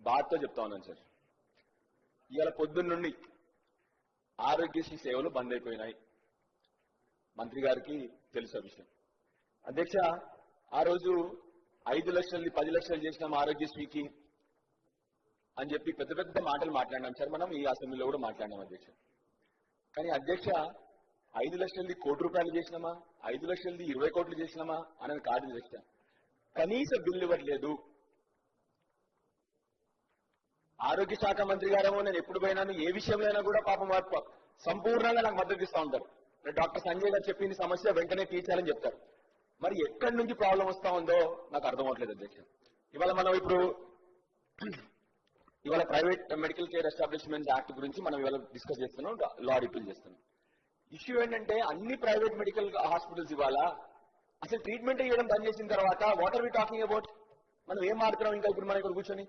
బాధతో చెప్తా ఉన్నాను సార్. ఇవాళ పొద్దున్న నుండి ఆరోగ్యశ్రీ సేవలు బంద్ అయిపోయినాయి. మంత్రి గారికి తెలుసు ఆ విషయం. అధ్యక్ష, ఆ రోజు 5 లక్షలు 10 లక్షలు చేసినాం ఆరోగ్యశ్రీకి అని చెప్పి పెద్ద పెద్ద మాటలు మాట్లాడినాం సార్. మనం ఈ అసెంబ్లీలో కూడా మాట్లాడినాం అధ్యక్ష. కానీ అధ్యక్ష, 5 లక్షలది ₹1 చేసినామా, 5 లక్షలది 20 కోట్లు చేసినామా అనేది కాదు అధ్యక్ష. కనీస బిల్లు ఇవ్వట్లేదు. ఆరోగ్య శాఖ మంత్రి గారేమో నేను ఎప్పుడు పోయినాను ఏ విషయంలో కూడా పాపం సంపూర్ణంగా నాకు మద్దతు ఇస్తా ఉంటారు. డాక్టర్ సంజయ్ గారు చెప్పింది సమస్య వెంటనే తీర్చాలని చెప్తారు. మరి ఎక్కడి నుంచి ప్రాబ్లం వస్తా ఉందో నాకు అర్థం అవట్లేదు అధ్యక్ష. ఇవాళ private medical care establishment act గురించి మనం ఇవాళ డిస్కస్ చేస్తున్నాం, లా రిపీల్ చేస్తున్నాం. ఇష్యూ ఏంటంటే అన్ని ప్రైవేట్ మెడికల్ హాస్పిటల్స్ ఇవాళ అసలు ట్రీట్మెంట్ ఇవ్వడం బంద్ చేసిన తర్వాత what are we talking about? మనం ఏం మాట్లాడుతున్నాం ఇంకా ఇప్పుడు మనం ఇక్కడ కూర్చొని?